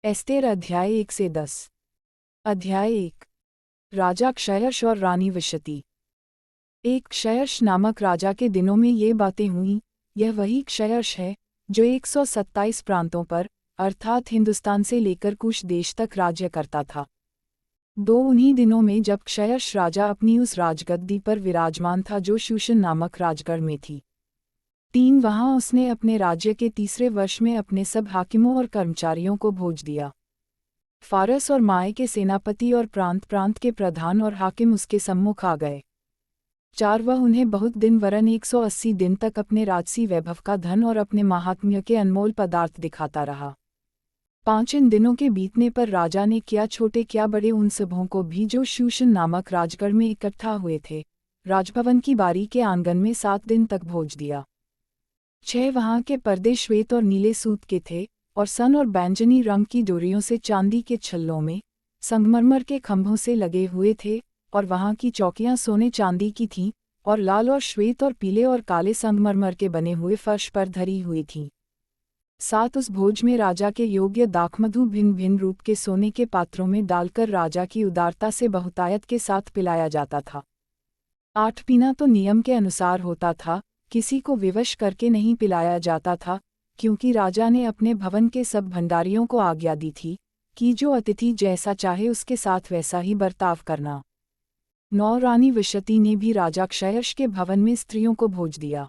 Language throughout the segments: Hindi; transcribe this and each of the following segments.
एस्तेर अध्याय 1 से 10। अध्याय 1। राजा क्षयर्ष और रानी वशती। एक क्षयर्ष नामक राजा के दिनों में ये बातें हुईं। यह वही क्षयर्ष है जो 127 प्रांतों पर अर्थात हिंदुस्तान से लेकर कुश देश तक राज्य करता था। उन्हीं दिनों में जब क्षयर्ष राजा अपनी उस राजगद्दी पर विराजमान था जो शूशन नामक राजगढ़ में थी। वहाँ उसने अपने राज्य के तीसरे वर्ष में अपने सब हाकिमों और कर्मचारियों को भोज दिया। फारस और माए के सेनापति और प्रांत प्रांत के प्रधान और हाकिम उसके सम्मुख आ गए। वह उन्हें बहुत दिन वरन 180 दिन तक अपने राजसी वैभव का धन और अपने महात्म्य के अनमोल पदार्थ दिखाता रहा। 5 दिनों के बीतने पर राजा ने क्या छोटे क्या बड़े उन सबों को भी जो शूशन नामक राजगढ़ में इकट्ठा हुए थे राजभवन की बारी के आंगन में 7 दिन तक भोज दिया। 6 वहाँ के पर्दे श्वेत और नीले सूत के थे और सन और बैंजनी रंग की डोरियों से चांदी के छल्लों में संगमरमर के खंभों से लगे हुए थे और वहाँ की चौकियाँ सोने चांदी की थीं और लाल और श्वेत और पीले और काले संगमरमर के बने हुए फर्श पर धरी हुई थीं। 7 उस भोज में राजा के योग्य दाखमधु भिन्न भिन्न रूप के सोने के पात्रों में डालकर राजा की उदारता से बहुतायत के साथ पिलाया जाता था। 8 पीना तो नियम के अनुसार होता था, किसी को विवश करके नहीं पिलाया जाता था, क्योंकि राजा ने अपने भवन के सब भंडारियों को आज्ञा दी थी कि जो अतिथि जैसा चाहे उसके साथ वैसा ही बर्ताव करना। 9 रानी वशती ने भी राजा क्षयर्ष के भवन में स्त्रियों को भोज दिया।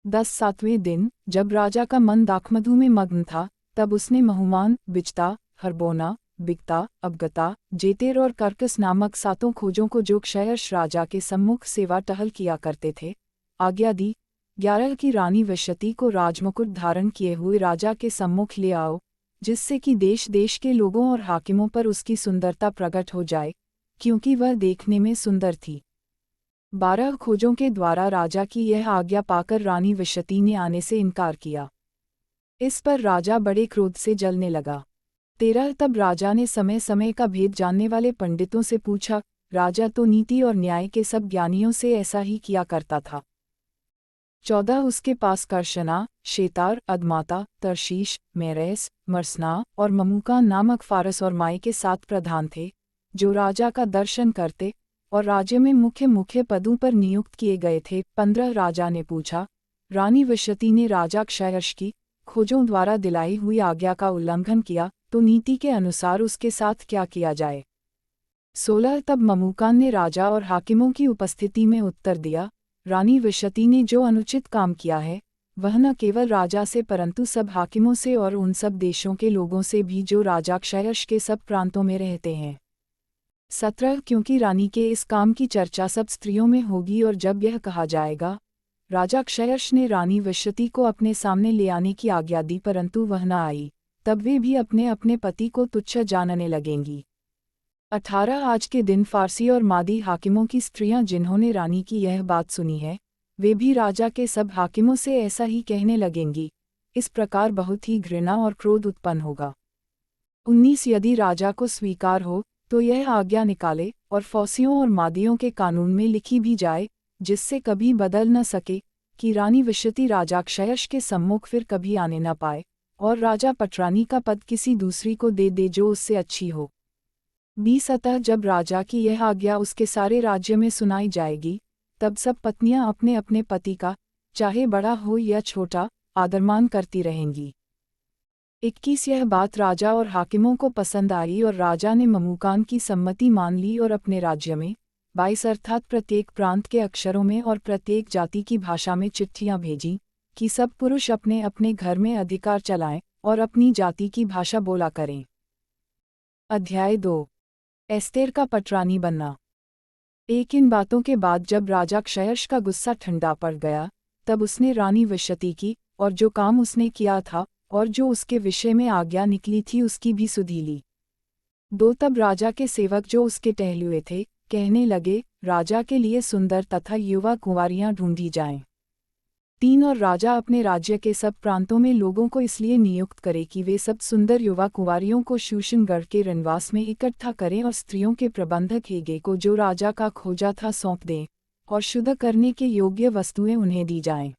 7वें दिन जब राजा का मन दाखमधु में मग्न था, तब उसने महुमान, बिचता, हरबोना, बिकता, अबगता, जेतेर और कर्कस नामक 7 खोजों को जो क्षयर्ष राजा के सम्मुख सेवा टहल किया करते थे आज्ञा दी, 11 की रानी वशती को राजमुकुट धारण किए हुए राजा के सम्मुख ले आओ, जिससे कि देश देश के लोगों और हाकिमों पर उसकी सुंदरता प्रकट हो जाए, क्योंकि वह देखने में सुंदर थी। 12 खोजों के द्वारा राजा की यह आज्ञा पाकर रानी वशती ने आने से इनकार किया। इस पर राजा बड़े क्रोध से जलने लगा। 13 तब राजा ने समय समय का भेद जानने वाले पंडितों से पूछा। राजा तो नीति और न्याय के सब ज्ञानियों से ऐसा ही किया करता था। 14 उसके पास कर्शना, शेतार, अदमाता, तरशीश, मेरेस, मरसना और ममूका नामक फारस और माए के 7 प्रधान थे, जो राजा का दर्शन करते और राज्य में मुख्य मुख्य पदों पर नियुक्त किए गए थे। 15 राजा ने पूछा। रानी वशती ने राजा क्षयर्ष की खोजों द्वारा दिलाई हुई आज्ञा का उल्लंघन किया, तो नीति के अनुसार उसके साथ क्या किया जाए। 16 तब ममूकान ने राजा और हाकिमों की उपस्थिति में उत्तर दिया। रानी वशती ने जो अनुचित काम किया है वह न केवल राजा से परंतु सब हाकिमों से और उन सब देशों के लोगों से भी जो राजा क्षयर्ष के सब प्रांतों में रहते हैं। 17 क्योंकि रानी के इस काम की चर्चा सब स्त्रियों में होगी और जब यह कहा जाएगा राजा क्षयर्ष ने रानी वशती को अपने सामने ले आने की आज्ञा दी परंतु वह न आई, तब वे भी अपने अपने पति को तुच्छ जानने लगेंगी। 18 आज के दिन फारसी और मादी हाकिमों की स्त्रियां जिन्होंने रानी की यह बात सुनी है, वे भी राजा के सब हाकिमों से ऐसा ही कहने लगेंगी। इस प्रकार बहुत ही घृणा और क्रोध उत्पन्न होगा। 19 यदि राजा को स्वीकार हो तो यह आज्ञा निकाले और फौसियों और मादियों के कानून में लिखी भी जाए, जिससे कभी बदल न सके, कि रानी वशती राजा क्षयर्ष के सम्मुख फिर कभी आने न पाए और राजा पटरानी का पद किसी दूसरी को दे जो उससे अच्छी हो। 20 अतः जब राजा की यह आज्ञा उसके सारे राज्य में सुनाई जाएगी, तब सब पत्नियां अपने अपने पति का, चाहे बड़ा हो या छोटा, आदरमान करती रहेंगी। 21 यह बात राजा और हाकिमों को पसंद आई और राजा ने ममूकान की सम्मति मान ली और अपने राज्य में 22 अर्थात प्रत्येक प्रांत के अक्षरों में और प्रत्येक जाति की भाषा में चिट्ठियां भेजी कि सब पुरुष अपने अपने घर में अधिकार चलाएं और अपनी जाति की भाषा बोला करें। अध्याय 2। एस्तेर का पटरानी बनना। इन बातों के बाद जब राजा क्षयर्ष का गुस्सा ठंडा पड़ गया, तब उसने रानी वशती की और जो काम उसने किया था और जो उसके विषय में आज्ञा निकली थी उसकी भी सुधि ली। 2 तब राजा के सेवक जो उसके टहलुए थे कहने लगे, राजा के लिए सुंदर तथा युवा कुंवारियां ढूंढी जाएं। 3 और राजा अपने राज्य के सब प्रांतों में लोगों को इसलिए नियुक्त करे कि वे सब सुंदर युवा कुंवारियों को शूशनगढ़ के रनवास में इकट्ठा करें और स्त्रियों के प्रबंधक हेगे को जो राजा का खोजा था सौंप दें और शुद्ध करने के योग्य वस्तुएं उन्हें दी जाएं।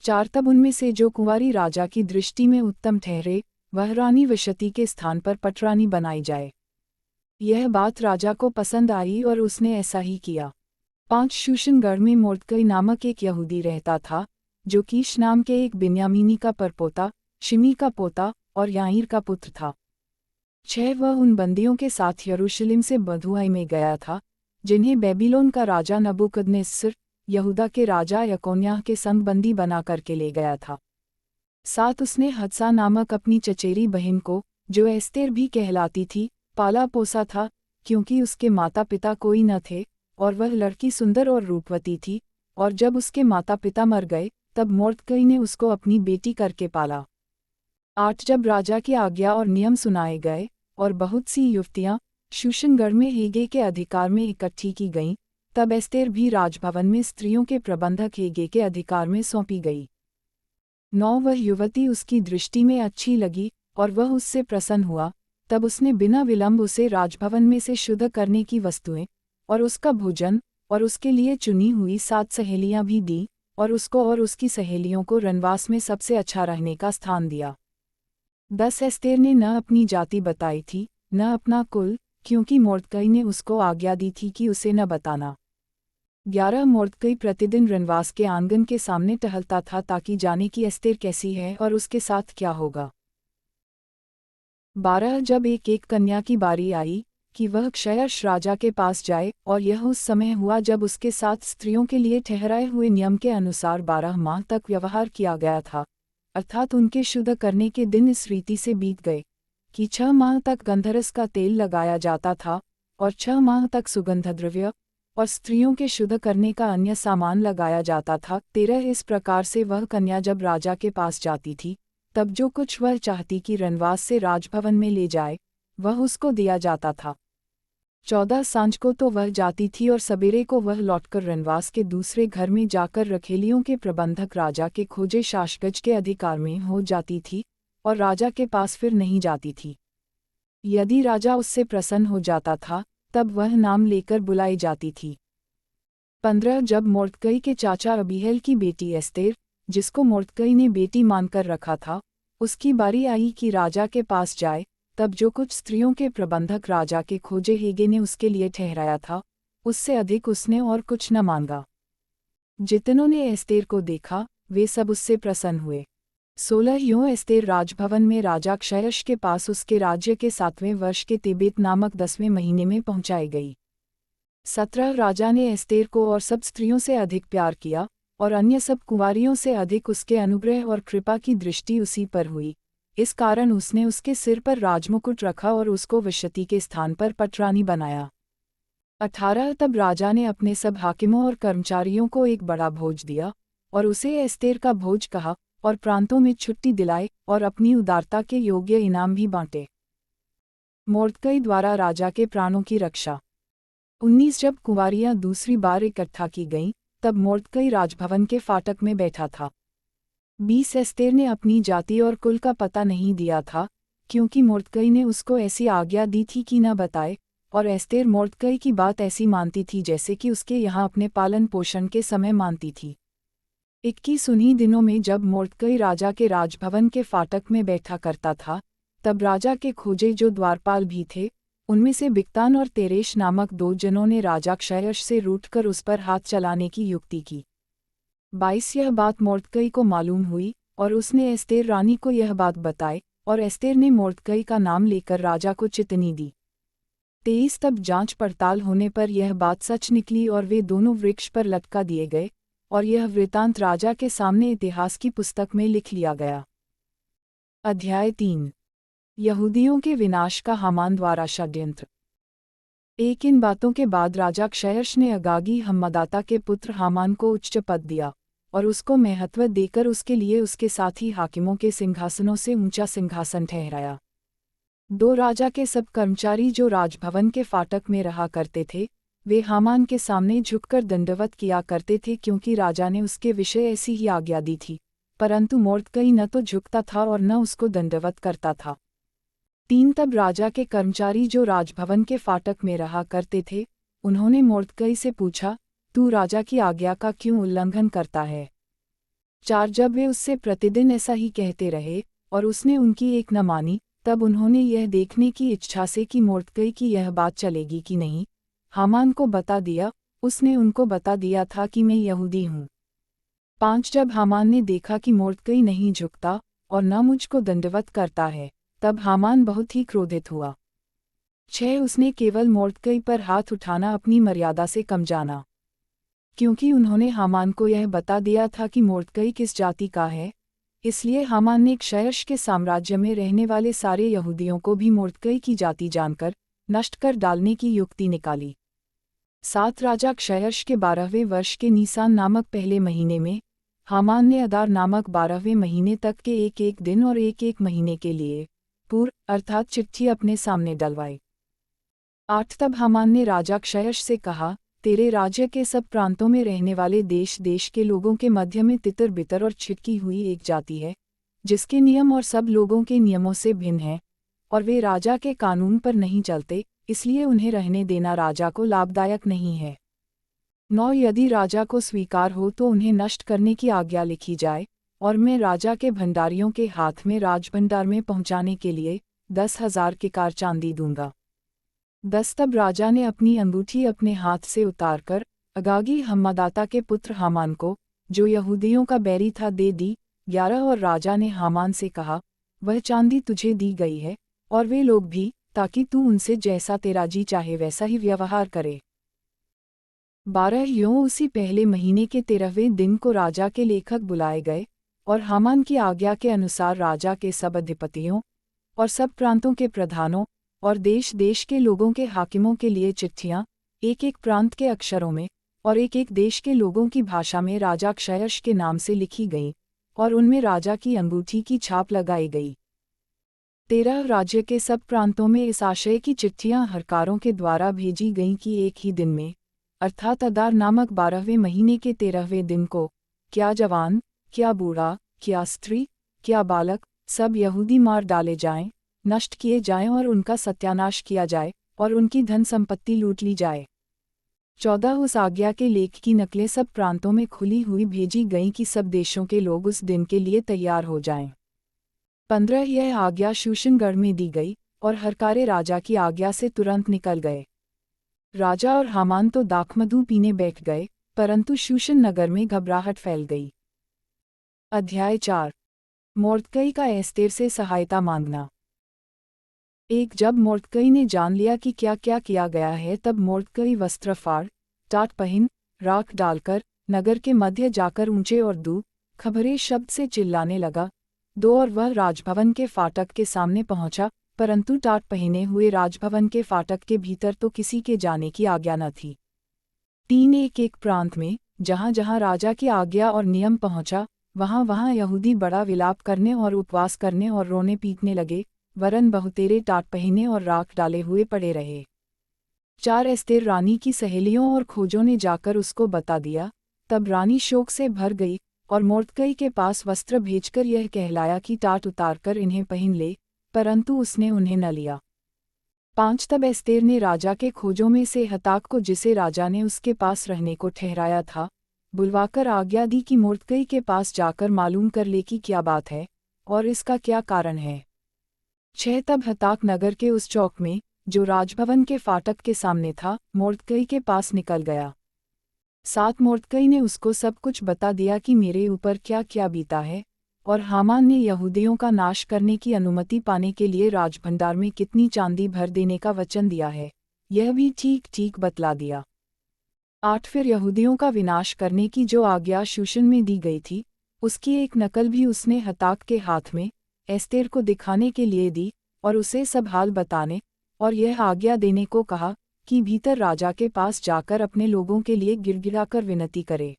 4 तब उनमें से जो कुंवारी राजा की दृष्टि में उत्तम ठहरे वह रानी वशती के स्थान पर पटरानी बनाई जाए। यह बात राजा को पसंद आई और उसने ऐसा ही किया। 5 शूशनगढ़ में मोर्दकई नामक एक यहूदी रहता था, जो कीश नाम के एक बिन्यामीनी का परपोता, शिमी का पोता और याईर का पुत्र था। 6 वह उन बंदियों के साथ यरूशलेम से बधुआई में गया था, जिन्हें बेबीलोन का राजा नबूकदनेस्सर, यहूदा के राजा यकोन्याह के संग बंदी बना करके ले गया था। साथ उसने हदसा नामक अपनी चचेरी बहन को, जो एस्तेर भी कहलाती थी, पाला पोसा था, क्योंकि उसके माता पिता कोई न थे, और वह लड़की सुंदर और रूपवती थी, और जब उसके माता पिता मर गए, तब मोर्दकई ने उसको अपनी बेटी करके पाला। 8 जब राजा की आज्ञा और नियम सुनाए गए, और बहुत सी युवतियाँ शूशनगढ़ में हेगे के अधिकार में इकट्ठी की गईं, तब एस्तेर भी राजभवन में स्त्रियों के प्रबंधक हेगे के अधिकार में सौंपी गई। 9 वह युवती उसकी दृष्टि में अच्छी लगी, और वह उससे प्रसन्न हुआ, तब उसने बिना विलंब उसे राजभवन में से शुद्ध करने की वस्तुएं, और उसका भोजन, और उसके लिए चुनी हुई 7 सहेलियां भी दी, और उसको और उसकी सहेलियों को रनवास में सबसे अच्छा रहने का स्थान दिया। 10 एस्तेर ने न अपनी जाति बताई थी, न अपना कुल, क्योंकि मोर्दकई ने उसको आज्ञा दी थी कि उसे न बताना। 11 मोर्दकई प्रतिदिन रनवास के आंगन के सामने टहलता था ताकि जाने कि एस्तेर कैसी है और उसके साथ क्या होगा। 12 जब एक कन्या की बारी आई कि वह क्षयश राजा के पास जाए, और यह उस समय हुआ जब उसके साथ स्त्रियों के लिए ठहराए हुए नियम के अनुसार 12 माह तक व्यवहार किया गया था, अर्थात उनके शुद्ध करने के दिन इस रीति से बीत गए कि 6 माह तक गंधरस का तेल लगाया जाता था, और 6 माह तक सुगंधद्रव्य और स्त्रियों के शुद्ध करने का अन्य सामान लगाया जाता था। 13 इस प्रकार से वह कन्या जब राजा के पास जाती थी, तब जो कुछ वह चाहती कि रनवास से राजभवन में ले जाए, वह उसको दिया जाता था। 14 सांझ को तो वह जाती थी, और सवेरे को वह लौटकर रनवास के दूसरे घर में जाकर रखेलियों के प्रबंधक राजा के खोजे शाशगज के अधिकार में हो जाती थी, और राजा के पास फिर नहीं जाती थी। यदि राजा उससे प्रसन्न हो जाता था, तब वह नाम लेकर बुलाई जाती थी। 15 जब मोर्दकई के चाचा अबीहैल की बेटी एस्तेर, जिसको मोर्दकई ने बेटी मानकर रखा था, उसकी बारी आई कि राजा के पास जाए, तब जो कुछ स्त्रियों के प्रबंधक राजा के खोजे हेगे ने उसके लिए ठहराया था, उससे अधिक उसने और कुछ न मांगा। जितनों ने एस्तेर को देखा, वे सब उससे प्रसन्न हुए। 16 यूं एस्तेर राजभवन में राजा क्षयश के पास उसके राज्य के 7वें वर्ष के तेबेत नामक 10वें महीने में पहुंचाई गई। 17 राजा ने एस्तेर को और सब स्त्रियों से अधिक प्यार किया, और अन्य सब कुंवारियों से अधिक उसके अनुग्रह और कृपा की दृष्टि उसी पर हुई। इस कारण उसने उसके सिर पर राजमुकुट रखा और उसको वशती के स्थान पर पटरानी बनाया। 18 तब राजा ने अपने सब हाकिमों और कर्मचारियों को एक बड़ा भोज दिया, और उसे एस्तेर का भोज कहा, और प्रांतों में छुट्टी दिलाई, और अपनी उदारता के योग्य इनाम भी बांटे। मोर्दकई द्वारा राजा के प्राणों की रक्षा। 19 जब कुंवारियां दूसरी बार इकट्ठा की गईं, तब मोर्दकई राजभवन के फाटक में बैठा था। 20 एस्तेर ने अपनी जाति और कुल का पता नहीं दिया था, क्योंकि मोर्दकई ने उसको ऐसी आज्ञा दी थी कि न बताए, और एस्तेर मोर्दकई की बात ऐसी मानती थी जैसे कि उसके यहाँ अपने पालन पोषण के समय मानती थी। 21 उन्हीं दिनों में जब मोर्दकई राजा के राजभवन के फाटक में बैठा करता था, तब राजा के खोजे जो द्वारपाल भी थे, उनमें से बिक्तान और तेरेश नामक 2 जनों ने राजा क्षयश से रूठकर उस पर हाथ चलाने की युक्ति की। 22 यह बात मोर्दकई को मालूम हुई, और उसने एस्तेर रानी को यह बात बताई, और एस्तेर ने मोर्दकई का नाम लेकर राजा को चितनी दी। 23 तब जांच पड़ताल होने पर यह बात सच निकली, और वे दोनों वृक्ष पर लटका दिए गए, और यह वृतांत राजा के सामने इतिहास की पुस्तक में लिख लिया गया। अध्याय 3 यहूदियों के विनाश का हामान द्वारा षड्यंत्र। इन बातों के बाद राजा क्षयश ने अगागी हम्मदाता के पुत्र हामान को उच्च पद दिया, और उसको महत्व देकर उसके लिए उसके साथी हाकिमों के सिंहासनों से ऊंचा सिंहासन ठहराया। 2 राजा के सब कर्मचारी जो राजभवन के फाटक में रहा करते थे, वे हामान के सामने झुककर दंडवत किया करते थे, क्योंकि राजा ने उसके विषय ऐसी ही आज्ञा दी थी, परंतु मोर्दकई न तो झुकता था और न उसको दंडवत करता था। 3 तब राजा के कर्मचारी जो राजभवन के फाटक में रहा करते थे, उन्होंने मोर्दकई से पूछा, तू राजा की आज्ञा का क्यों उल्लंघन करता है? 4 जब वे उससे प्रतिदिन ऐसा ही कहते रहे, और उसने उनकी एक न मानी। तब उन्होंने यह देखने की इच्छा से कि मोर्दकई की यह बात चलेगी कि नहीं, हामान को बता दिया। उसने उनको बता दिया था कि मैं यहूदी हूँ। 5 जब हामान ने देखा कि मोर्दकई नहीं झुकता और न मुझको दंडवत करता है, तब हामान बहुत ही क्रोधित हुआ। 6 उसने केवल मोर्दकई पर हाथ उठाना अपनी मर्यादा से कम जाना, क्योंकि उन्होंने हामान को यह बता दिया था कि मोर्दकई किस जाति का है। इसलिए हामान ने क्षयश के साम्राज्य में रहने वाले सारे यहूदियों को भी मोर्दकई की जाति जानकर नष्ट कर डालने की युक्ति निकाली। 7 राजा क्षयश के 12वें वर्ष के नीसान नामक पहले महीने में हामान ने अदार नामक 12वें महीने तक के एक एक दिन और एक एक महीने के लिए पूर्व अर्थात चिट्ठी अपने सामने डलवाई। 8 तब हामान ने राजा क्षयश से कहा, तेरे राज्य के सब प्रांतों में रहने वाले देश देश के लोगों के मध्य में तितर बितर और छिटकी हुई एक जाति है, जिसके नियम और सब लोगों के नियमों से भिन्न हैं, और वे राजा के कानून पर नहीं चलते, इसलिए उन्हें रहने देना राजा को लाभदायक नहीं है। 9 यदि राजा को स्वीकार हो तो उन्हें नष्ट करने की आज्ञा लिखी जाए, और मैं राजा के भंडारियों के हाथ में राजभंडार में पहुंचाने के लिए 10,000 किकार चांदी दूंगा। 10 तब राजा ने अपनी अंगूठी अपने हाथ से उतारकर अगागी हम्मदाता के पुत्र हामान को, जो यहूदियों का बैरी था, दे दी। 11 और राजा ने हामान से कहा, वह चांदी तुझे दी गई है, और वे लोग भी, ताकि तू उनसे जैसा तेरा जी चाहे वैसा ही व्यवहार करे। 12 यों उसी पहले महीने के 13वें दिन को राजा के लेखक बुलाए गए, और हामान की आज्ञा के अनुसार राजा के सब अधिपतियों और सब प्रांतों के प्रधानों और देश देश के लोगों के हाकिमों के लिए चिट्ठियाँ, एक एक प्रांत के अक्षरों में और एक एक देश के लोगों की भाषा में राजा क्षयश के नाम से लिखी गईं, और उनमें राजा की अंगूठी की छाप लगाई गई। 13 राज्य के सब प्रांतों में इस आशय की चिट्ठियाँ हरकारों के द्वारा भेजी गईं कि एक ही दिन में, अर्थात अदार नामक 12वें महीने के 13वें दिन को, क्या जवान, क्या बूढ़ा, क्या स्त्री, क्या बालक, सब यहूदी मार डाले जाएं, नष्ट किए जाएं और उनका सत्यानाश किया जाए, और उनकी धन संपत्ति लूट ली जाए। 14 उस आज्ञा के लेख की नकलें सब प्रांतों में खुली हुई भेजी गईं कि सब देशों के लोग उस दिन के लिए तैयार हो जाएं। 15 यह आज्ञा शूशनगढ़ में दी गई, और हरकारे राजा की आज्ञा से तुरंत निकल गए। राजा और हामान तो दाखमधु पीने बैठ गए, परंतु शूशन नगर में घबराहट फैल गई। अध्याय 4 मोर्दकई का एस्तेर से सहायता मांगना। एक जब मोर्दकई ने जान लिया कि क्या क्या किया गया है, तब मोर्दकई वस्त्र फाड़, टाट पहन, राख डालकर नगर के मध्य जाकर ऊंचे और दू खबरे शब्द से चिल्लाने लगा। 2 और वह राजभवन के फाटक के सामने पहुंचा, परंतु टाट पहने हुए राजभवन के फाटक के भीतर तो किसी के जाने की आज्ञा न थी। 3 एक एक प्रांत में जहाँ जहाँ राजा की आज्ञा और नियम पहुंचा, वहाँ वहाँ यहूदी बड़ा विलाप करने और उपवास करने और रोने पीटने लगे, वरन बहुतेरे टाट पहने और राख डाले हुए पड़े रहे। 4 एस्तेर रानी की सहेलियों और खोजों ने जाकर उसको बता दिया। तब रानी शोक से भर गई और मोर्दकई के पास वस्त्र भेजकर यह कहलाया कि टाट उतारकर इन्हें पहन ले, परंतु उसने उन्हें न लिया। 5 तब एस्तेर ने राजा के खोजों में से हताक को, जिसे राजा ने उसके पास रहने को ठहराया था, बुलवाकर आज्ञा दी कि मोर्दकई के पास जाकर मालूम कर ले कि क्या बात है और इसका क्या कारण है। 6 तब हताक नगर के उस चौक में, जो राजभवन के फाटक के सामने था, मोर्दकई के पास निकल गया। 7 मोर्दकई ने उसको सब कुछ बता दिया कि मेरे ऊपर क्या क्या बीता है, और हामान ने यहूदियों का नाश करने की अनुमति पाने के लिए राजभंडार में कितनी चांदी भर देने का वचन दिया है, यह भी ठीक ठीक बतला दिया। 8 फिर यहूदियों का विनाश करने की जो आज्ञा शूशन में दी गई थी, उसकी एक नकल भी उसने हताक के हाथ में एस्तेर को दिखाने के लिए दी, और उसे सब हाल बताने और यह आज्ञा देने को कहा कि भीतर राजा के पास जाकर अपने लोगों के लिए गिड़गिड़ाकर विनती करे।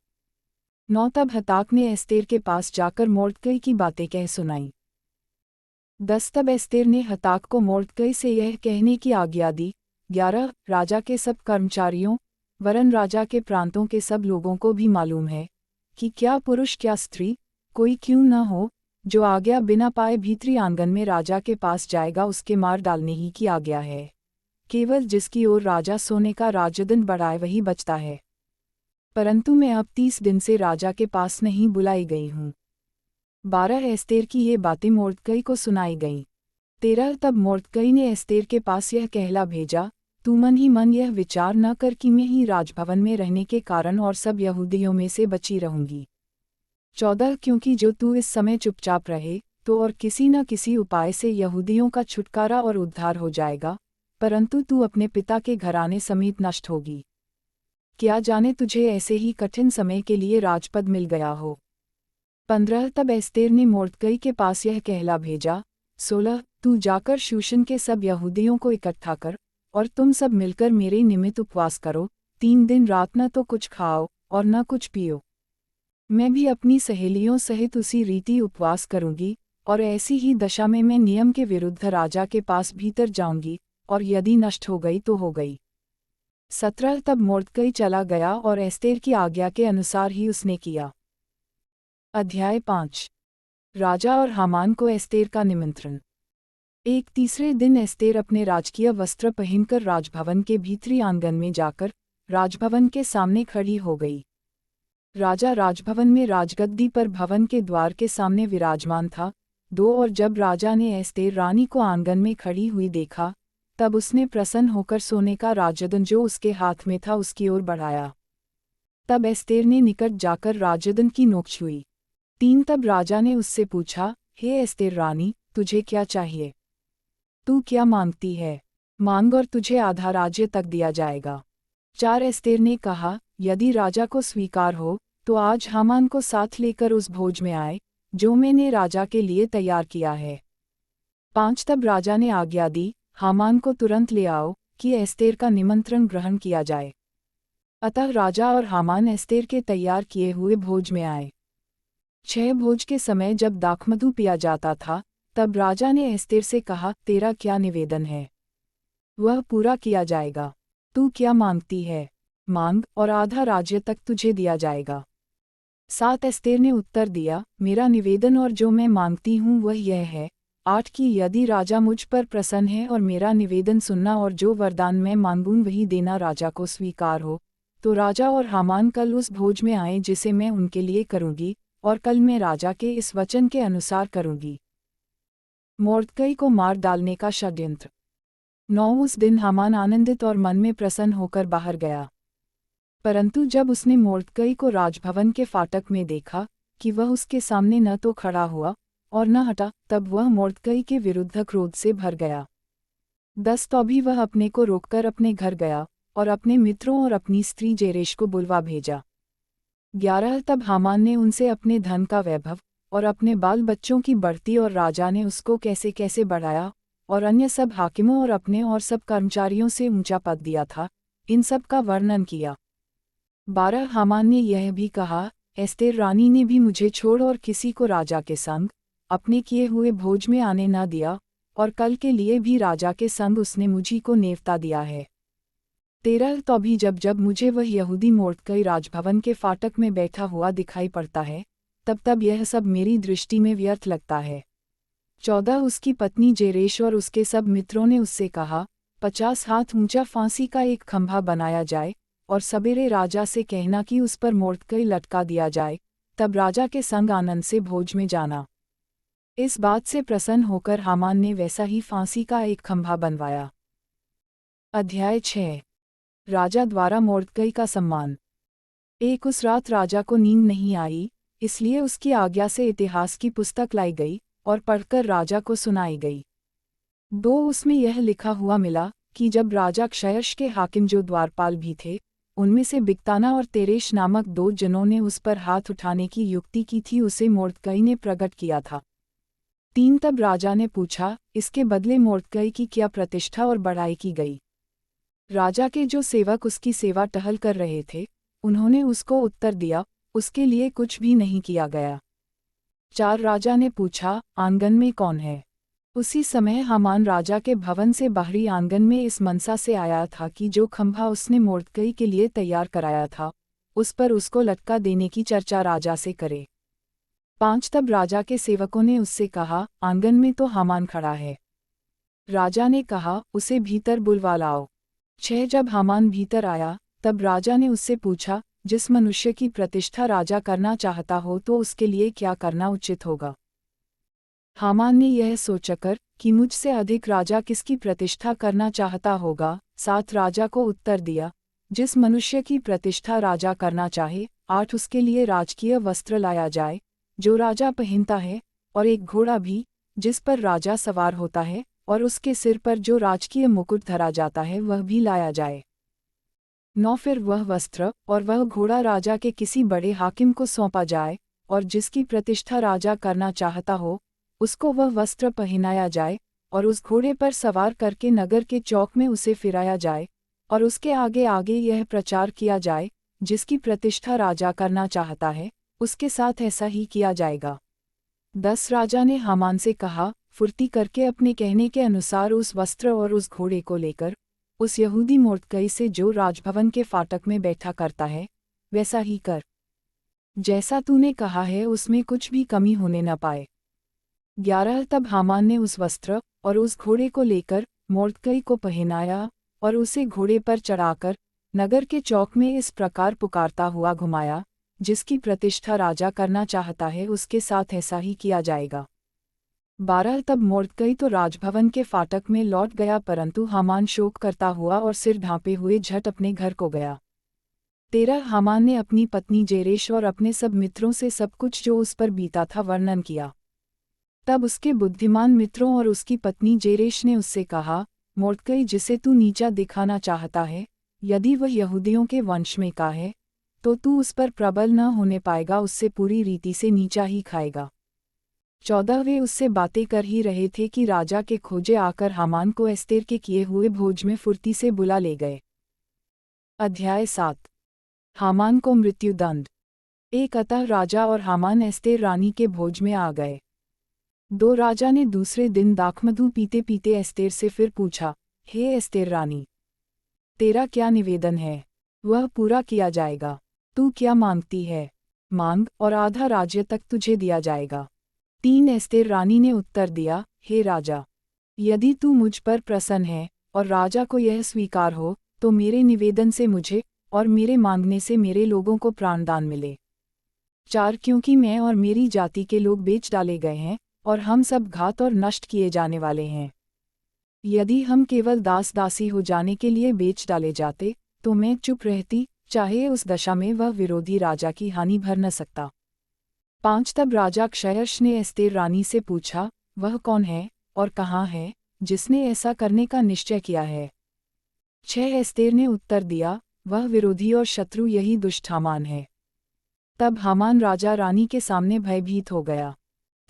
9 तब हताक ने एस्तेर के पास जाकर मोर्दकई की बातें कह सुनाई। 10 तब एस्तेर ने हताक को मोर्दकई से यह कहने की आज्ञा दी। 11 राजा के सब कर्मचारियों वरन राजा के प्रांतों के सब लोगों को भी मालूम है कि क्या पुरुष क्या स्त्री कोई क्यों न हो जो आज्ञा बिना पाए भीतरी आंगन में राजा के पास जाएगा, उसके मार डालने ही की आज्ञा है। केवल जिसकी ओर राजा सोने का राजदंड बढ़ाए वही बचता है। परंतु मैं अब 30 दिन से राजा के पास नहीं बुलाई गई हूँ। 12 एस्तेर की ये बातें मोर्दकई को सुनाई गईं। 13 तब मोर्दकई ने एस्तेर के पास यह कहला भेजा, तू मन ही मन यह विचार न कर कि मैं ही राजभवन में रहने के कारण और सब यहूदियों में से बची रहूंगी। 14 क्योंकि जो तू इस समय चुपचाप रहे तो और किसी न किसी उपाय से यहूदियों का छुटकारा और उद्धार हो जाएगा, परंतु तू अपने पिता के घराने समेत नष्ट होगी। क्या जाने तुझे ऐसे ही कठिन समय के लिए राजपद मिल गया हो। 15 तब एस्तेर ने मोर्दकई के पास यह कहला भेजा, 16 तू जाकर शूशन के सब यहूदियों को इकट्ठा कर और तुम सब मिलकर मेरे निमित्त उपवास करो, 3 दिन रात न तो कुछ खाओ और न कुछ पियो। मैं भी अपनी सहेलियों सहित उसी रीति उपवास करूंगी, और ऐसी ही दशा में मैं नियम के विरुद्ध राजा के पास भीतर जाऊंगी, और यदि नष्ट हो गई तो हो गई। 17 तब मोर्दकई चला गया और एस्तेर की आज्ञा के अनुसार ही उसने किया। अध्याय 5 राजा और हामान को एस्तेर का निमंत्रण। एक तीसरे दिन एस्तेर अपने राजकीय वस्त्र पहनकर राजभवन के भीतरी आंगन में जाकर राजभवन के सामने खड़ी हो गई। राजा राजभवन में राजगद्दी पर भवन के द्वार के सामने विराजमान था। 2 और जब राजा ने एस्तेर रानी को आंगन में खड़ी हुई देखा, तब उसने प्रसन्न होकर सोने का राजदंड जो उसके हाथ में था उसकी ओर बढ़ाया। तब एस्तेर ने निकट जाकर राजदंड की नोक छुई। 3 तब राजा ने उससे पूछा, हे एस्तेर रानी, तुझे क्या चाहिए? तू क्या मांगती है? मांग और तुझे आधा राज्य तक दिया जाएगा। 4 एस्तेर ने कहा, यदि राजा को स्वीकार हो तो आज हामान को साथ लेकर उस भोज में आए जो मैंने राजा के लिए तैयार किया है। 5 तब राजा ने आज्ञा दी, हामान को तुरंत ले आओ कि एस्तेर का निमंत्रण ग्रहण किया जाए। अतः राजा और हामान एस्तेर के तैयार किए हुए भोज में आए। 6 भोज के समय जब दाखमधु पिया जाता था, तब राजा ने एस्तेर से कहा, तेरा क्या निवेदन है? वह पूरा किया जाएगा। तू क्या मांगती है? मांग और आधा राज्य तक तुझे दिया जाएगा। 7 एस्तेर ने उत्तर दिया, मेरा निवेदन और जो मैं मांगती हूँ वह यह है। 8 कि यदि राजा मुझ पर प्रसन्न है और मेरा निवेदन सुनना और जो वरदान मैं मांगूं वही देना राजा को स्वीकार हो, तो राजा और हामान कल उस भोज में आए जिसे मैं उनके लिए करूँगी, और कल मैं राजा के इस वचन के अनुसार करूँगी। मोर्दकई को मार डालने का षड्यंत्र। 9 उस दिन हामान आनंदित और मन में प्रसन्न होकर बाहर गया। परंतु जब उसने मोर्दकई को राजभवन के फाटक में देखा कि वह उसके सामने न तो खड़ा हुआ और न हटा, तब वह मोर्दकई के विरुद्ध क्रोध से भर गया। 10 तो भी वह अपने को रोककर अपने घर गया और अपने मित्रों और अपनी स्त्री जेरेश को बुलवा भेजा। 11 तब हामान ने उनसे अपने धन का वैभव और अपने बाल बच्चों की बढ़ती और राजा ने उसको कैसे कैसे बढ़ाया और अन्य सब हाकिमों और अपने और सब कर्मचारियों से ऊंचा पद दिया था, इन सब का वर्णन किया। 12 हामान ने यह भी कहा, एस्तेर रानी ने भी मुझे छोड़ और किसी को राजा के संग अपने किए हुए भोज में आने न दिया, और कल के लिए भी राजा के संग उसने मुझी को नेवता दिया है। 13 तो भी जब जब मुझे वह यहूदी मोर्दकई राजभवन के फाटक में बैठा हुआ दिखाई पड़ता है, तब तब यह सब मेरी दृष्टि में व्यर्थ लगता है। 14 उसकी पत्नी जेरेश और उसके सब मित्रों ने उससे कहा, 50 हाथ ऊंचा फांसी का एक खंभा बनाया जाए और सबेरे राजा से कहना कि उस पर मोर्दकई लटका दिया जाए, तब राजा के संग आनंद से भोज में जाना। इस बात से प्रसन्न होकर हामान ने वैसा ही फांसी का एक खंभा बनवाया। अध्याय 6 राजा द्वारा मोर्दकई का सम्मान। एक उस रात राजा को नींद नहीं आई, इसलिए उसकी आज्ञा से इतिहास की पुस्तक लाई गई और पढ़कर राजा को सुनाई गई। 2 उसमें यह लिखा हुआ मिला कि जब राजा क्षयश के हाकिम जो द्वारपाल भी थे, उनमें से बिक्ताना और तेरेश नामक 2 जनों ने उस पर हाथ उठाने की युक्ति की थी, उसे मोर्दकई ने प्रकट किया था। 3 तब राजा ने पूछा, इसके बदले मोर्दकई की क्या प्रतिष्ठा और बढ़ाई की गई? राजा के जो सेवक उसकी सेवा टहल कर रहे थे, उन्होंने उसको उत्तर दिया, उसके लिए कुछ भी नहीं किया गया। 4 राजा ने पूछा, आंगन में कौन है? उसी समय हामान राजा के भवन से बाहरी आंगन में इस मनसा से आया था कि जो खंभा उसने मोर्दकई के लिए तैयार कराया था, उस पर उसको लटका देने की चर्चा राजा से करे। 5 तब राजा के सेवकों ने उससे कहा, आंगन में तो हामान खड़ा है। राजा ने कहा, उसे भीतर बुलवा लाओ। 6 जब हामान भीतर आया, तब राजा ने उससे पूछा, जिस मनुष्य की प्रतिष्ठा राजा करना चाहता हो तो उसके लिए क्या करना उचित होगा। हामान ने यह सोचकर कि मुझसे अधिक राजा किसकी प्रतिष्ठा करना चाहता होगा, 7 राजा को उत्तर दिया, जिस मनुष्य की प्रतिष्ठा राजा करना चाहे, 8 उसके लिए राजकीय वस्त्र लाया जाए जो राजा पहनता है, और एक घोड़ा भी जिस पर राजा सवार होता है, और उसके सिर पर जो राजकीय मुकुट धरा जाता है वह भी लाया जाए। 9 फिर वह वस्त्र और वह घोड़ा राजा के किसी बड़े हाकिम को सौंपा जाए, और जिसकी प्रतिष्ठा राजा करना चाहता हो उसको वह वस्त्र पहनाया जाए, और उस घोड़े पर सवार करके नगर के चौक में उसे फिराया जाए, और उसके आगे आगे यह प्रचार किया जाए, जिसकी प्रतिष्ठा राजा करना चाहता है उसके साथ ऐसा ही किया जाएगा। 10 राजा ने हामान से कहा, फुर्ती करके अपने कहने के अनुसार उस वस्त्र और उस घोड़े को लेकर उस यहूदी मोर्दकई से जो राजभवन के फाटक में बैठा करता है वैसा ही कर, जैसा तूने कहा है उसमें कुछ भी कमी होने न पाए। 11 तब हामान ने उस वस्त्र और उस घोड़े को लेकर मोर्दकई को पहनाया, और उसे घोड़े पर चढ़ाकर नगर के चौक में इस प्रकार पुकारता हुआ घुमाया, जिसकी प्रतिष्ठा राजा करना चाहता है उसके साथ ऐसा ही किया जाएगा। 12 तब मोर्दकई तो राजभवन के फाटक में लौट गया, परंतु हामान शोक करता हुआ और सिर ढांपे हुए झट अपने घर को गया। 13 हामान ने अपनी पत्नी जेरेश और अपने सब मित्रों से सब कुछ जो उस पर बीता था वर्णन किया। तब उसके बुद्धिमान मित्रों और उसकी पत्नी जेरेश ने उससे कहा, मोर्दकई जिसे तू नीचा दिखाना चाहता है, यदि वह यहूदियों के वंश में का है तो तू उस पर प्रबल न होने पाएगा, उससे पूरी रीति से नीचा ही खाएगा। 14 वे उससे बातें कर ही रहे थे कि राजा के खोजे आकर हामान को एस्तेर के किए हुए भोज में फुर्ती से बुला ले गए। अध्याय 7। हामान को मृत्युदंड। एक अतः राजा और हामान एस्तेर रानी के भोज में आ गए। 2 राजा ने दूसरे दिन दाखमधु पीते पीते एस्तेर से फिर पूछा, हे एस्तेर रानी, तेरा क्या निवेदन है? वह पूरा किया जाएगा। तू क्या मांगती है? मांग, और आधा राज्य तक तुझे दिया जाएगा। 3 एस्तेर रानी ने उत्तर दिया, हे राजा, यदि तू मुझ पर प्रसन्न है और राजा को यह स्वीकार हो तो मेरे निवेदन से मुझे और मेरे मांगने से मेरे लोगों को प्राणदान मिले। 4 क्योंकि मैं और मेरी जाति के लोग बेच डाले गए हैं और हम सब घात और नष्ट किए जाने वाले हैं। यदि हम केवल दास दासी हो जाने के लिए बेच डाले जाते तो मैं चुप रहती, चाहे उस दशा में वह विरोधी राजा की हानि भर न सकता। 5 तब राजा क्षयर्ष ने एस्तेर रानी से पूछा, वह कौन है और कहाँ है जिसने ऐसा करने का निश्चय किया है? 6 एस्तेर ने उत्तर दिया, वह विरोधी और शत्रु यही दुष्ट हामान है। तब हामान राजा रानी के सामने भयभीत हो गया।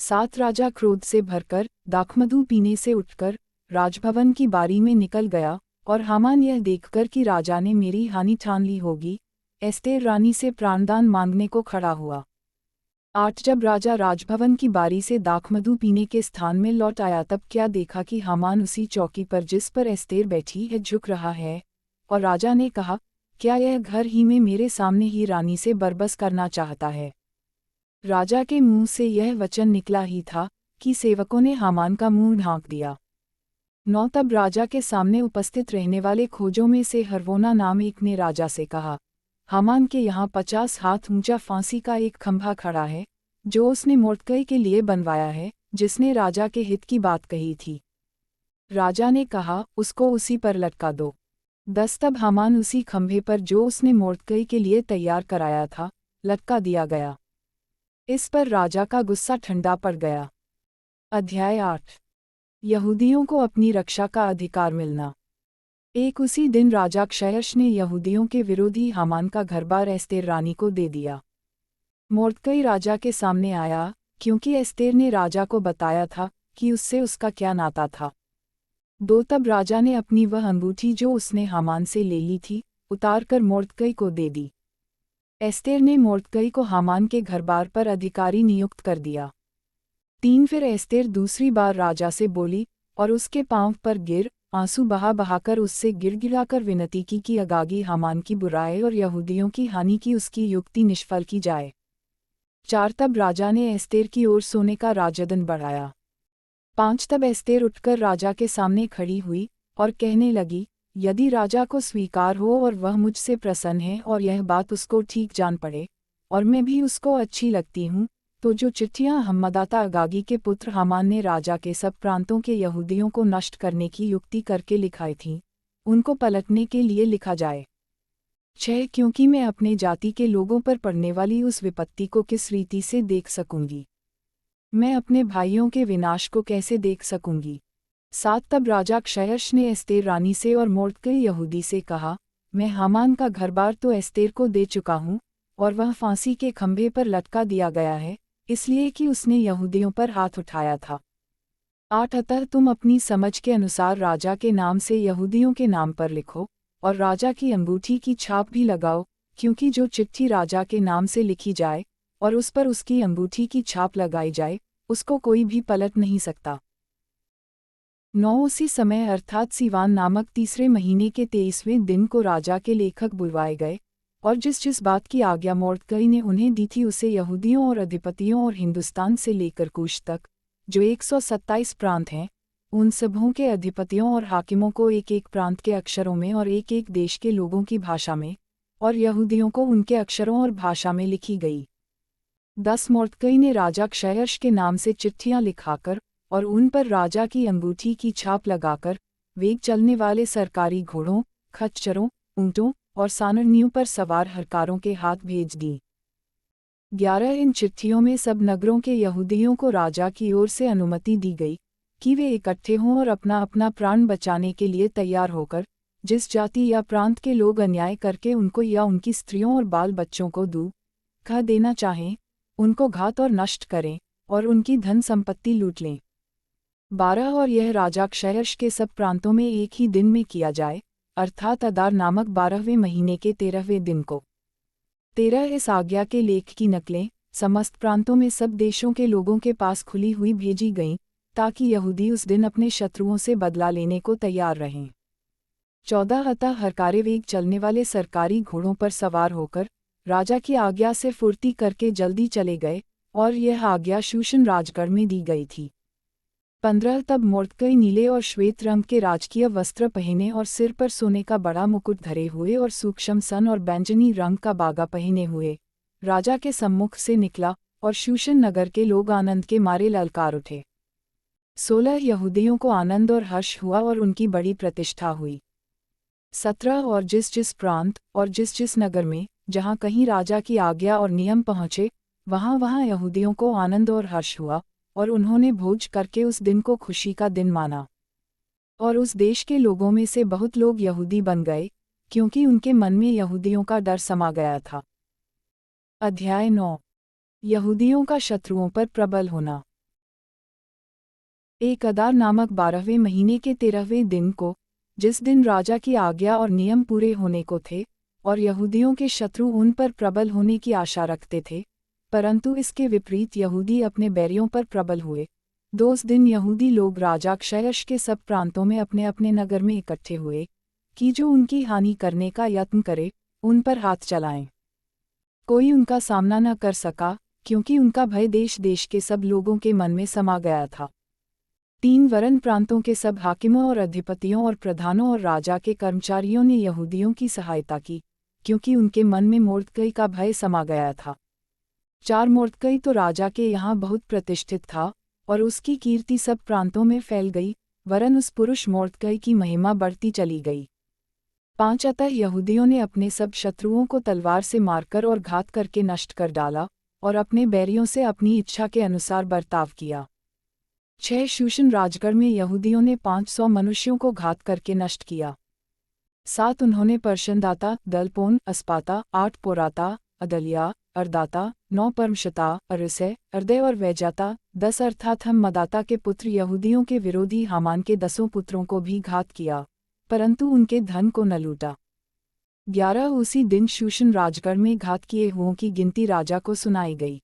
7 राजा क्रोध से भरकर दाखमधु पीने से उठकर राजभवन की बारी में निकल गया, और हामान यह देखकर कि राजा ने मेरी हानि ठान ली होगी, एस्तेर रानी से प्राणदान मांगने को खड़ा हुआ। 8 जब राजा राजभवन की बारी से दाखमधु पीने के स्थान में लौट आया तब क्या देखा कि हामान उसी चौकी पर जिस पर एस्तेर बैठी है झुक रहा है, और राजा ने कहा, क्या यह घर ही में मेरे सामने ही रानी से बरबस करना चाहता है? राजा के मुंह से यह वचन निकला ही था कि सेवकों ने हामान का मुंह ढांक दिया। 9 तब राजा के सामने उपस्थित रहने वाले खोजों में से हरवोना नाम एक ने राजा से कहा, हामान के यहाँ 50 हाथ ऊंचा फांसी का एक खंभा खड़ा है जो उसने मोर्दकई के लिए बनवाया है, जिसने राजा के हित की बात कही थी। राजा ने कहा, उसको उसी पर लटका दो। 10 तब हामान उसी खंभे पर जो उसने मोर्दकई के लिए तैयार कराया था लटका दिया गया। इस पर राजा का गुस्सा ठंडा पड़ गया। अध्याय 8। यहूदियों को अपनी रक्षा का अधिकार मिलना। एक उसी दिन राजा क्षयर्ष ने यहूदियों के विरोधी हामान का घरबार एस्तेर रानी को दे दिया। मोर्दकई राजा के सामने आया, क्योंकि एस्तेर ने राजा को बताया था कि उससे उसका क्या नाता था। 2 तब राजा ने अपनी वह अंगूठी जो उसने हामान से ले ली थी उतार कर मोर्दकई को दे दी। एस्तेर ने मोर्दकई को हामान के घरबार पर अधिकारी नियुक्त कर दिया। 3 फिर एस्तेर दूसरी बार राजा से बोली और उसके पांव पर गिर आंसू बहा बहाकर उससे गिड़गिड़ाकर विनती की कि अगागी हामान की बुराई और यहूदियों की हानि की उसकी युक्ति निष्फल की जाए। 4 तब राजा ने एस्तेर की ओर सोने का राजदंड बढ़ाया। 5 तब एस्तेर उठकर राजा के सामने खड़ी हुई और कहने लगी, यदि राजा को स्वीकार हो और वह मुझसे प्रसन्न है और यह बात उसको ठीक जान पड़े, और मैं भी उसको अच्छी लगती हूँ, तो जो चिट्ठियाँ हम्मदाता अगागी के पुत्र हामान ने राजा के सब प्रांतों के यहूदियों को नष्ट करने की युक्ति करके लिखाई थीं, उनको पलटने के लिए लिखा जाए। 6 क्योंकि मैं अपने जाति के लोगों पर पड़ने वाली उस विपत्ति को किस रीति से देख सकूंगी, मैं अपने भाइयों के विनाश को कैसे देख सकूंगी। 7 तब राजा क्षयश ने एस्तेर रानी से और मोर्दकै यहूदी से कहा, मैं हामान का घरबार तो एस्तेर को दे चुका हूँ, और वह फांसी के खंभे पर लटका दिया गया है, इसलिए कि उसने यहूदियों पर हाथ उठाया था। 8 अतः तुम अपनी समझ के अनुसार राजा के नाम से यहूदियों के नाम पर लिखो, और राजा की अंगूठी की छाप भी लगाओ, क्योंकि जो चिट्ठी राजा के नाम से लिखी जाए और उस पर उसकी अंगूठी की छाप लगाई जाए, उसको कोई भी पलट नहीं सकता। 9 उसी समय अर्थात सीवान नामक तीसरे महीने के 23वें दिन को राजा के लेखक बुलवाए गए, और जिस बात की आज्ञा मोर्दकै ने उन्हें दी थी उसे यहूदियों और अधिपतियों और हिंदुस्तान से लेकर कूश तक, जो 127 प्रांत हैं, उन सबों के अधिपतियों और हाकिमों को एक एक प्रांत के अक्षरों में और एक एक देश के लोगों की भाषा में, और यहूदियों को उनके अक्षरों और भाषा में लिखी गई। 10 मोर्दकै ने राजा क्षयश के नाम से चिट्ठियाँ लिखाकर और उन पर राजा की अंगूठी की छाप लगाकर वेग चलने वाले सरकारी घोड़ों, खच्चरों, ऊँटों और साननियों पर सवार हरकारों के हाथ भेज दी। 11 इन चिट्ठियों में सब नगरों के यहूदियों को राजा की ओर से अनुमति दी गई कि वे इकट्ठे हों और अपना अपना प्राण बचाने के लिए तैयार होकर जिस जाति या प्रांत के लोग अन्याय करके उनको या उनकी स्त्रियों और बाल बच्चों को दुःख देना चाहें, उनको घात और नष्ट करें और उनकी धन संपत्ति लूट लें। 12 और यह राजा क्षयश के सब प्रांतों में एक ही दिन में किया जाए, अर्थात अदार नामक 12वें महीने के 13वें दिन को। 13 इस आज्ञा के लेख की नकलें समस्त प्रांतों में सब देशों के लोगों के पास खुली हुई भेजी गईं, ताकि यहूदी उस दिन अपने शत्रुओं से बदला लेने को तैयार रहें। 14 अतः हरकारे वेग चलने वाले सरकारी घोड़ों पर सवार होकर राजा की आज्ञा से फुर्ती करके जल्दी चले गए, और यह आज्ञा शूशन राजगढ़ में दी गई थी। 15 तब मोर्दकै नीले और श्वेत रंग के राजकीय वस्त्र पहने और सिर पर सोने का बड़ा मुकुट धरे हुए और सूक्ष्म सन और बैंजनी रंग का बागा पहने हुए राजा के सम्मुख से निकला, और शूशन नगर के लोग आनंद के मारे ललकार उठे। 16 यहूदियों को आनंद और हर्ष हुआ और उनकी बड़ी प्रतिष्ठा हुई। 17 और जिस प्रांत और जिस नगर में जहाँ कहीं राजा की आज्ञा और नियम पहुँचे, वहाँ यहूदियों को आनंद और हर्ष हुआ, और उन्होंने भोज करके उस दिन को खुशी का दिन माना। और उस देश के लोगों में से बहुत लोग यहूदी बन गए, क्योंकि उनके मन में यहूदियों का डर समा गया था। अध्याय 9 यहूदियों का शत्रुओं पर प्रबल होना। एक अदार नामक 12वें महीने के 13वें दिन को, जिस दिन राजा की आज्ञा और नियम पूरे होने को थे, और यहूदियों के शत्रु उन पर प्रबल होने की आशा रखते थे, परंतु इसके विपरीत यहूदी अपने बैरियों पर प्रबल हुए, उस दिन यहूदी लोग राजा क्षयश के सब प्रांतों में अपने अपने नगर में इकट्ठे हुए, कि जो उनकी हानि करने का यत्न करे, उन पर हाथ चलाएं। कोई उनका सामना न कर सका, क्योंकि उनका भय देश देश के सब लोगों के मन में समा गया था। 3 वरन प्रांतों के सब हाकिमों और अधिपतियों और प्रधानों और राजा के कर्मचारियों ने यहूदियों की सहायता की, क्योंकि उनके मन में मोर्दकै का भय समा गया था। 4 मोर्दकै तो राजा के यहाँ बहुत प्रतिष्ठित था, और उसकी कीर्ति सब प्रांतों में फैल गई, वरन उस पुरुष मोर्दकै की महिमा बढ़ती चली गई। 5 अतः यहूदियों ने अपने सब शत्रुओं को तलवार से मारकर और घात करके नष्ट कर डाला, और अपने बैरियों से अपनी इच्छा के अनुसार बर्ताव किया। 6 शूशन राजगढ़ में यहूदियों ने 500 मनुष्यों को घात करके नष्ट किया। 7 उन्होंने पर्शनदाता, दलपोन, अस्पाता, 8 पोराता, अदलिया, अर्दाता, 9 परमशता, अरसे, अर्दे और वैजाता, 10 अर्थात हम्मदाता के पुत्र यहूदियों के विरोधी हामान के 10 पुत्रों को भी घात किया, परंतु उनके धन को न लूटा। 11 उसी दिन शूशन राजगढ़ में घात किए हुओं की गिनती राजा को सुनाई गई।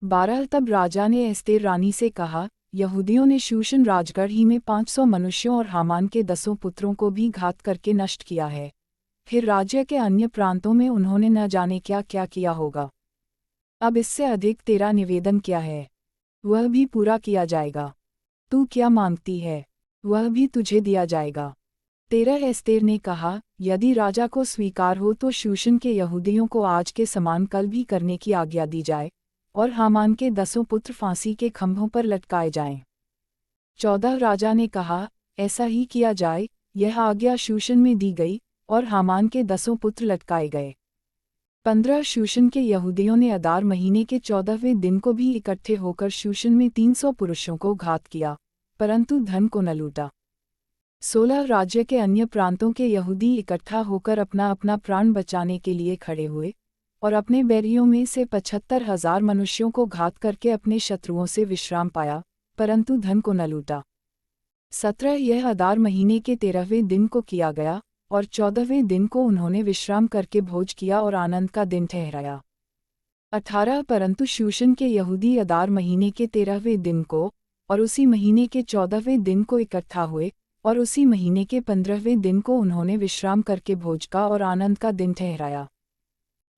12 तब राजा ने एस्तेर रानी से कहा, यहूदियों ने शूशन राजगढ़ ही में 500 मनुष्यों और हामान के 10 पुत्रों को भी घात करके नष्ट किया है। फिर राज्य के अन्य प्रांतों में उन्होंने न जाने क्या क्या किया होगा। अब इससे अधिक तेरा निवेदन क्या है, वह भी पूरा किया जाएगा। तू क्या मांगती है, वह भी तुझे दिया जाएगा। 13 एस्तेर ने कहा, यदि राजा को स्वीकार हो तो शूशन के यहूदियों को आज के समान कल भी करने की आज्ञा दी जाए, और हामान के 10 पुत्र फांसी के खंभों पर लटकाए जाएं। 14 राजा ने कहा, ऐसा ही किया जाए। यह आज्ञा शूशन में दी गई, और हामान के 10 पुत्र लटकाए गए। 15 शूशन के यहूदियों ने अदार महीने के 14वें दिन को भी इकट्ठे होकर शूशन में 300 पुरुषों को घात किया, परंतु धन को न लूटा। 16 राज्य के अन्य प्रांतों के यहूदी इकट्ठा होकर अपना अपना प्राण बचाने के लिए खड़े हुए, और अपने बैरियों में से 75,000 मनुष्यों को घात करके अपने शत्रुओं से विश्राम पाया, परंतु धन को न लूटा। 17 यह अदार महीने के 13वें दिन को किया गया, और 14वें दिन को उन्होंने विश्राम करके भोज किया और आनंद का दिन ठहराया। 18 परंतु शूशन के यहूदी अदार महीने के 13वें दिन को, और उसी महीने के 14वें दिन को इकट्ठा हुए, और उसी महीने के 15वें दिन को उन्होंने विश्राम करके भोज का और आनंद का दिन ठहराया।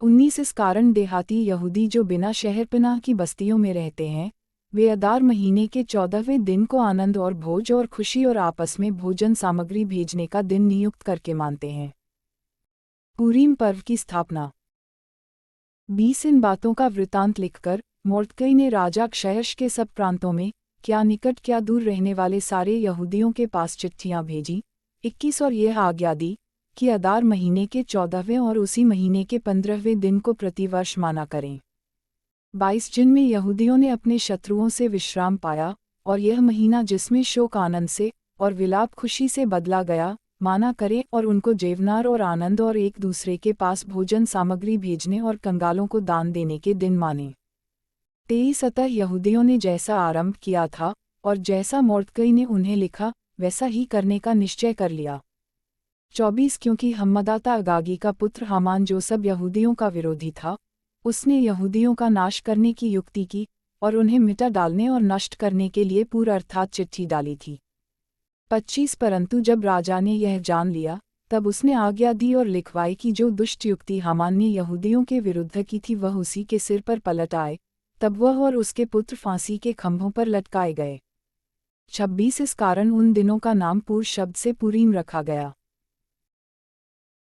19 इस कारण देहाती यहूदी जो बिना शहरपनाह की बस्तियों में रहते हैं, वे अदार महीने के 14वें दिन को आनंद और भोज और खुशी और आपस में भोजन सामग्री भेजने का दिन नियुक्त करके मानते हैं। पूरीम पर्व की स्थापना। 20 इन बातों का वृतांत लिखकर मोर्दकई ने राजा क्षयश के सब प्रांतों में, क्या निकट क्या दूर रहने वाले सारे यहूदियों के पास चिट्ठियां भेजी। 21 और यह आज्ञा दी कि अदार महीने के 14वें और उसी महीने के 15वें दिन को प्रतिवर्ष माना करें। 22 जिनमें यहूदियों ने अपने शत्रुओं से विश्राम पाया, और यह महीना जिसमें शोक आनंद से और विलाप खुशी से बदला गया, माना करें, और उनको जेवनार और आनंद और एक दूसरे के पास भोजन सामग्री भेजने और कंगालों को दान देने के दिन माने। 23 अतः यहूदियों ने जैसा आरंभ किया था, और जैसा मोर्दकई ने उन्हें लिखा, वैसा ही करने का निश्चय कर लिया। 24 क्योंकि हम्मदाता अगागी का पुत्र हामान जो सब यहूदियों का विरोधी था, उसने यहूदियों का नाश करने की युक्ति की, और उन्हें मिटा डालने और नष्ट करने के लिए पूर्व अर्थात चिट्ठी डाली थी। 25 परंतु जब राजा ने यह जान लिया, तब उसने आज्ञा दी और लिखवाई कि जो दुष्ट युक्ति हामान ने यहूदियों के विरुद्ध की थी वह उसी के सिर पर पलट आए, तब वह और उसके पुत्र फांसी के खंभों पर लटकाए गए। 26 इस कारण उन दिनों का नाम पूर शब्द से पूरीम रखा गया।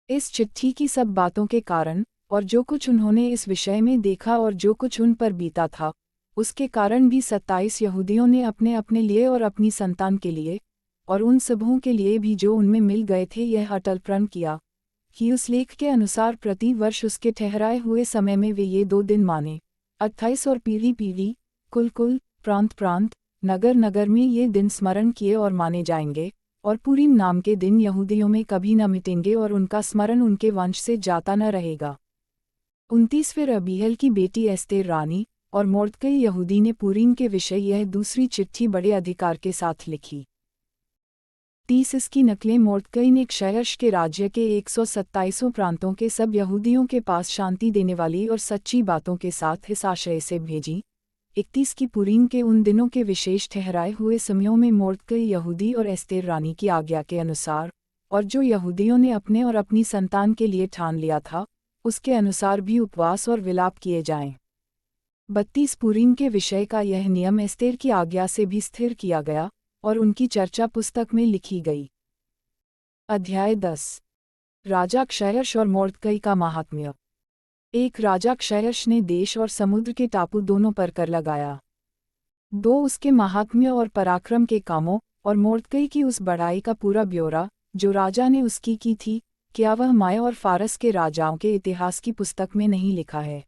इस चिट्ठी की सब बातों के कारण, और जो कुछ उन्होंने इस विषय में देखा और जो कुछ उन पर बीता था, उसके कारण भी 27 यहूदियों ने अपने अपने लिए और अपनी संतान के लिए, और उन सबों के लिए भी जो उनमें मिल गए थे, यह अटल प्रण किया कि उस लेख के अनुसार प्रति वर्ष उसके ठहराए हुए समय में वे ये 2 दिन माने। 28 और पीढ़ी पीढ़ी, कुल कुल, प्रांत प्रांत, नगर नगर में ये दिन स्मरण किए और माने जाएंगे, और पूरीम नाम के दिन यहूदियों में कभी न मिटेंगे और उनका स्मरण उनके वंश से जाता न रहेगा। 29वें रबीहल की बेटी एस्तेर रानी और मोर्दकई यहूदी ने पूरीम के विषय यह दूसरी चिट्ठी बड़े अधिकार के साथ लिखी। 30 इसकी नकलें मोर्दकई ने क्षयश के राज्य के 127 प्रांतों के सब यहूदियों के पास शांति देने वाली और सच्ची बातों के साथ इस आशय से भेजी। 31 की पूरीम के उन दिनों के विशेष ठहराए हुए समयों में मोर्दकई यहूदी और एस्तेर रानी की आज्ञा के अनुसार, और जो यहूदियों ने अपने और अपनी संतान के लिए ठान लिया था, उसके अनुसार भी उपवास और विलाप किए जाएं। 32 पूरीम के विषय का यह नियम एस्तेर की आज्ञा से भी स्थिर किया गया, और उनकी चर्चा पुस्तक में लिखी गई। अध्याय 10 राजा क्षयश और मोर्दकई का महात्म्य। एक राजा क्षयश ने देश और समुद्र के टापू दोनों पर कर लगाया। 2 उसके महात्म्य और पराक्रम के कामों, और मोर्दकई की उस बढ़ाई का पूरा ब्यौरा जो राजा ने उसकी की थी, क्या वह माय और फारस के राजाओं के इतिहास की पुस्तक में नहीं लिखा है।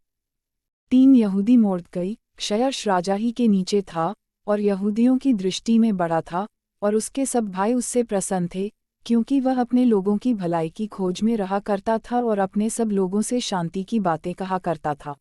3 यहूदी मोर्दकई क्षयश राजा ही के नीचे था, और यहूदियों की दृष्टि में बड़ा था, और उसके सब भाई उससे प्रसन्न थे, क्योंकि वह अपने लोगों की भलाई की खोज में रहा करता था और अपने सब लोगों से शांति की बातें कहा करता था।